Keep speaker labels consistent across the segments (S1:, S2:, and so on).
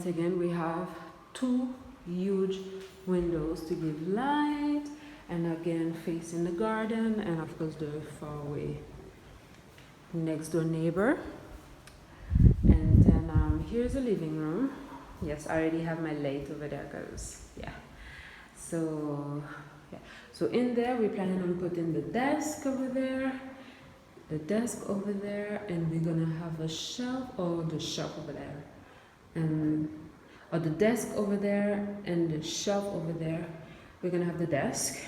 S1: again we have two huge windows to give light, and again facing the garden, and of course the faraway next door neighbor. And then here's the living room. Yes, I already have my light over there because yeah. So yeah, so in there we're planning on putting the desk over there, and we're gonna have a shelf, or the shelf over there, and or the desk over there and the shelf over there. We're gonna have the desk,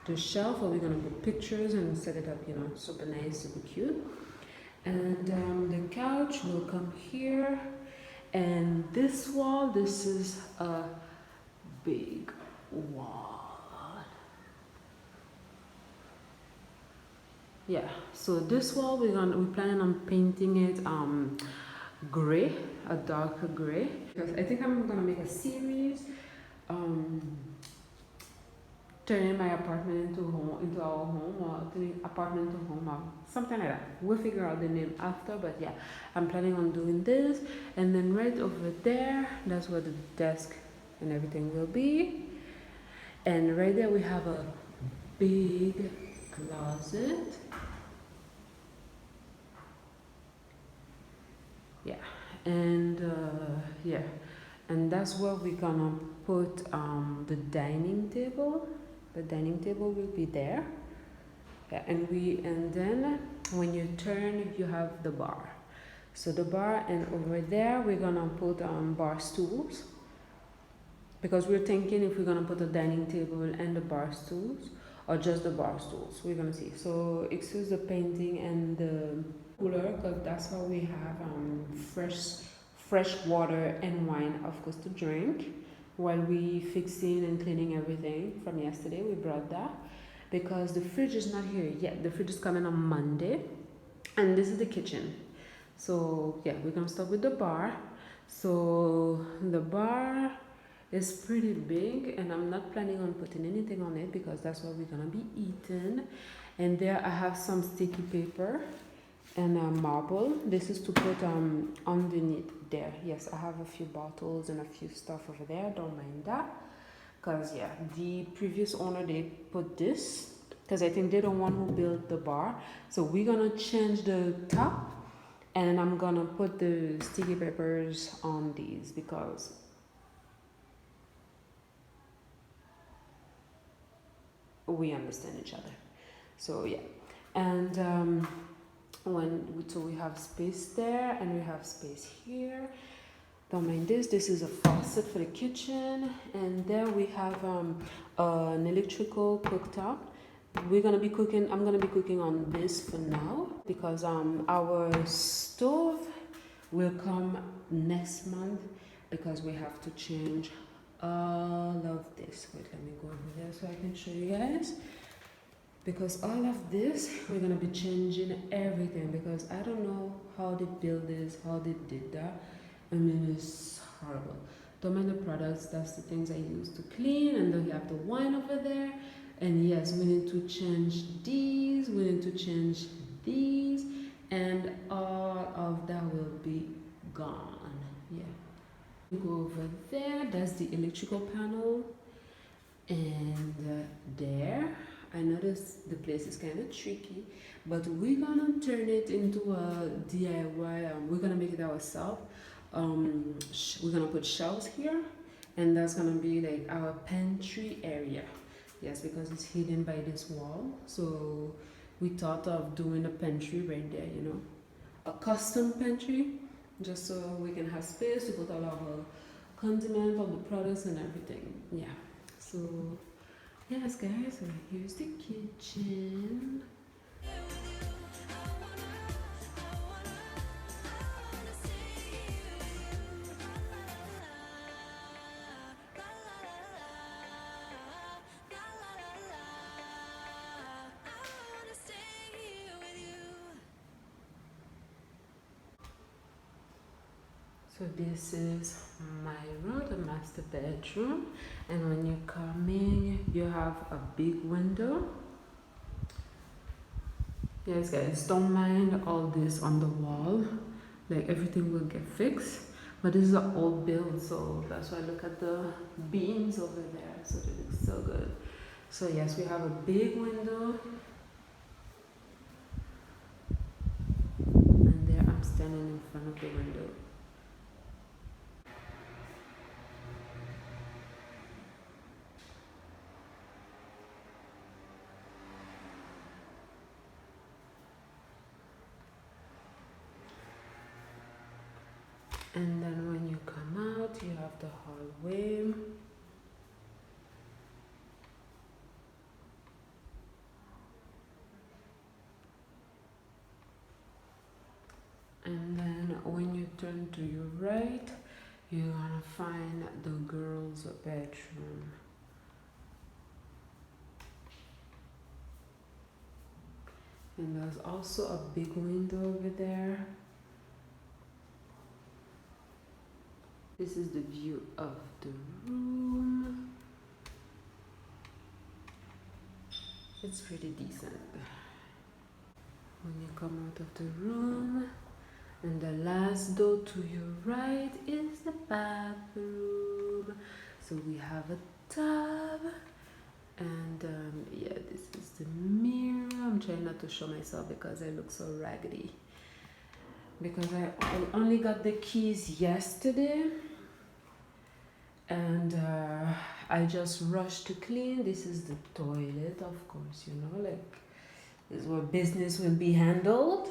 S1: the shelf, or we're gonna put pictures and set it up, you know, super nice, super cute. And the couch will come here, and this wall, this is a big wall. Yeah, so this wall we're planning on painting it gray, a darker gray, because I think I'm gonna make a series turning my apartment into our home, or turning apartment to home, or something like that. We'll figure out the name after, but yeah, I'm planning on doing this. And then right over there, that's where the desk and everything will be. And right there we have a big closet. Yeah, and yeah, and that's where we're gonna put the dining table. The dining table will be there. Yeah, and then when you turn, you have the bar. So the bar, and over there we're gonna put bar stools, because we're thinking if we're gonna put a dining table and the bar stools, or just the bar stools. We're gonna see. So excuse the painting and the cooler, because that's how we have fresh water and wine, of course, to drink. While we fixing and cleaning everything from yesterday, we brought that because the fridge is not here yet. The fridge is coming on Monday, and this is the kitchen. So yeah, we're gonna start with the bar. So the bar is pretty big, and I'm not planning on putting anything on it because that's what we're gonna be eating. And there I have some sticky paper and marble. This is to put underneath there. Yes, I have a few bottles and a few stuff over there. Don't mind that, because yeah, the previous owner, they put this because I think they're the one who built the bar. So we're gonna change the top, and I'm gonna put the sticky papers on these because we understand each other. So yeah, and so we have space there, and we have space here. Don't mind this. This is a faucet for the kitchen, and there we have an electrical cooktop. We're gonna be cooking. I'm gonna be cooking on this for now because our stove will come next month because we have to change all of this. Wait, let me go over there so I can show you guys. Because all of this, we're gonna be changing everything, because I don't know how they build this, how they did that. I mean, it's horrible. Don't mind the products, that's the things I use to clean, and then you have the wine over there. And yes, we need to change these, we need to change these, and all of that will be gone. Yeah. Go over there, that's the electrical panel, and there. I noticed the place is kind of tricky, but we're gonna turn it into a DIY. We're gonna make it ourselves. We're gonna put shelves here, and that's gonna be like our pantry area. Yes, because it's hidden by this wall. So we thought of doing a pantry right there, you know, a custom pantry, just so we can have space to put all of our condiments, all the products and everything. Yeah, so yes guys, so here's the kitchen. So this is my room, the master bedroom, and when you come in, you have a big window. Yes guys, don't mind all this on the wall, like everything will get fixed, But this is an old build, so that's why I look at the beams over there. So it looks so good. So yes, we have a big window, and there I'm standing in front of the window. And then when you come out, you have the hallway. And then when you turn to your right, you're gonna find the girls' bedroom. And there's also a big window over there. This is the view of the room. It's pretty decent. When you come out of the room, and the last door to your right is the bathroom. So we have a tub, and yeah, this is the mirror. I'm trying not to show myself because I look so raggedy. Because I only got the keys yesterday, and I just rushed to clean. This is the toilet, of course, you know, like this is where business will be handled.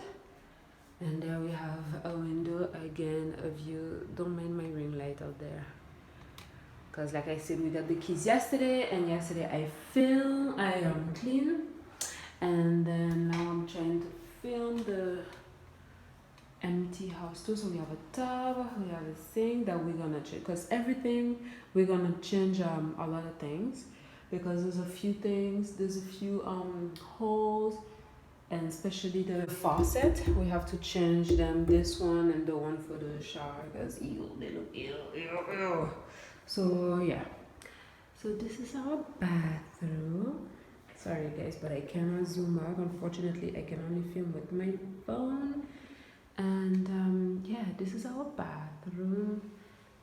S1: And there we have a window, again, a view. Don't mind my ring light out there. Because like I said, we got the keys yesterday, and yesterday I clean. And then now I'm trying to film the empty house too. So we have a tub, we have a thing that we're gonna change. Because everything, we're gonna change a lot of things. Because there's a few things, there's a few holes, and especially the faucet, we have to change them, this one and the one for the shower, because they look ew. So yeah, so this is our bathroom. Sorry guys, but I cannot zoom out. Unfortunately, I can only film with my phone. And yeah, this is our bathroom.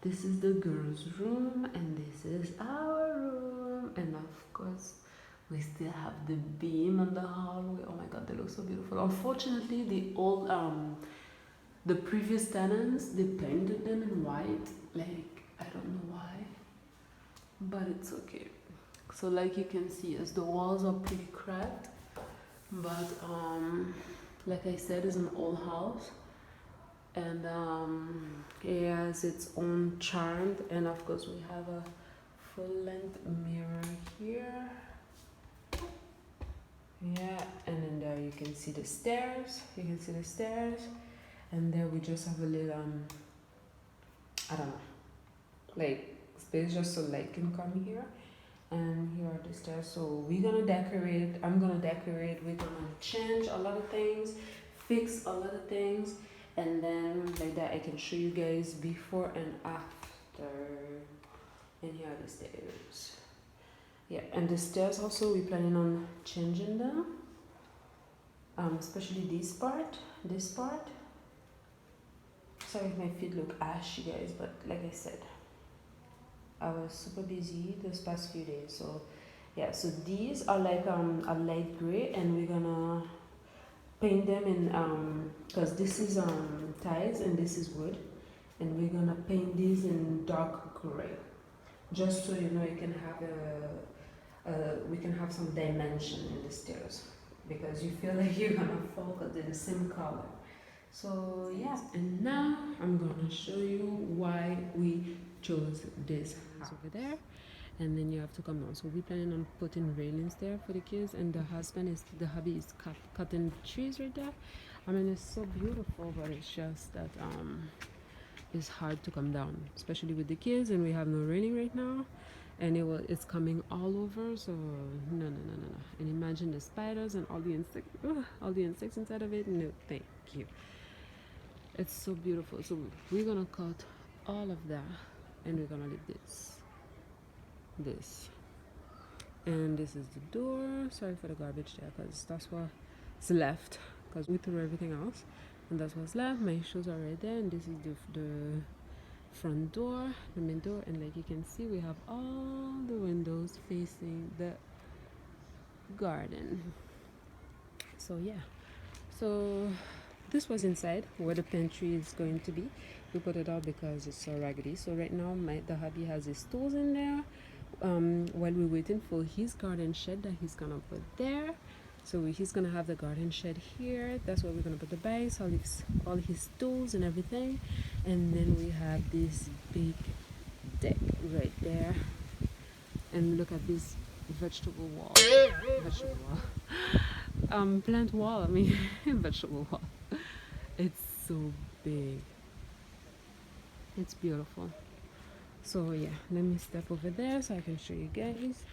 S1: This is the girls' room, and this is our room. And of course, we still have the beam on the hallway. Oh my god, they look so beautiful. Unfortunately, the previous tenants, they painted them in white. Like, I don't know why, but it's okay. So like you can see, as the walls are pretty cracked, but like I said, it's an old house, and it has its own charm. And of course, we have a full-length mirror here. Yeah, and then there you can see the stairs. You can see the stairs, and there we just have a little I don't know, like space just so light can come here. And here are the stairs. So we're gonna decorate. I'm gonna decorate. We're gonna change a lot of things, fix a lot of things, and then like that I can show you guys before and after. And here are the stairs. Yeah, and the stairs also we're planning on changing them, especially this part. Sorry if my feet look ashy guys, but like I said, I was super busy those past few days. So yeah, so these are like a light gray, and we're gonna paint them in because this is tiles and this is wood, and we're gonna paint these in dark gray, just so you know you can have we can have some dimension in the stairs, because you feel like you're gonna fall because they're the same color. So yeah, and now I'm gonna show you why we chose this house over there, and then you have to come down. So we're planning on putting railings there for the kids, and the hubby is cutting trees right there. I mean, it's so beautiful, but it's just that it's hard to come down, especially with the kids, and we have no railing right now, and it's coming all over. So no. And imagine the spiders and all the insects inside of it. No, thank you. It's so beautiful. So we're gonna cut all of that, and we're gonna leave this, and this is the door. Sorry for the garbage there, because that's what's left, because we threw everything else, and that's what's left. My shoes are right there, and this is front door, the main door, and like you can see, we have all the windows facing the garden. So yeah, so this was inside where the pantry is going to be. We put it out because it's so raggedy. So right now the hubby has his tools in there, while we're waiting for his garden shed that he's gonna put there. So he's gonna have the garden shed here. That's where we're gonna put the bags, all his tools and everything. And then we have this big deck right there. And look at this vegetable wall. Plant wall, I mean vegetable wall. It's so big. It's beautiful. So yeah, let me step over there so I can show you guys.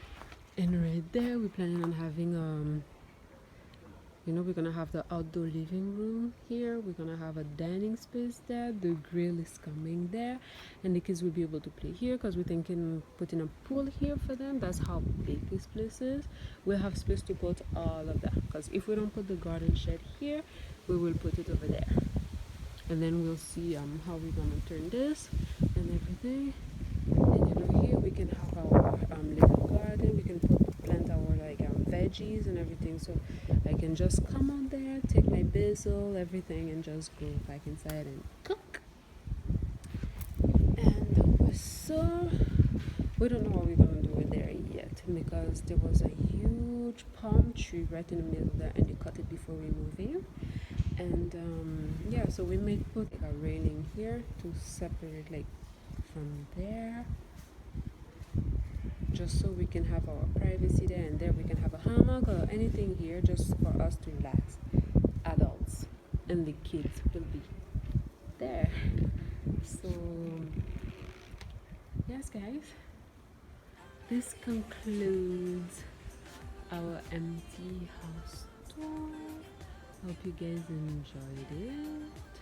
S1: And right there, we're planning on having we're gonna have the outdoor living room here. We're gonna have a dining space there. The grill is coming there, and the kids will be able to play here because we're thinking putting a pool here for them. That's how big this place is. We'll have space to put all of that, because if we don't put the garden shed here, we will put it over there, and then we'll see how we're gonna turn this and everything. And here we can have our little garden. We can plant our veggies and everything. So I can just come out there, take my basil, everything, and just go back inside and cook. And so we don't know what we're gonna do with there yet, because there was a huge palm tree right in the middle there, and they cut it before we move in. And yeah, so we may put a railing here to separate from there, just so we can have our privacy there, and there we can have a hammock or anything here just for us to relax, adults, and the kids will be there. So yes guys, this concludes our empty house tour. Hope you guys enjoyed it.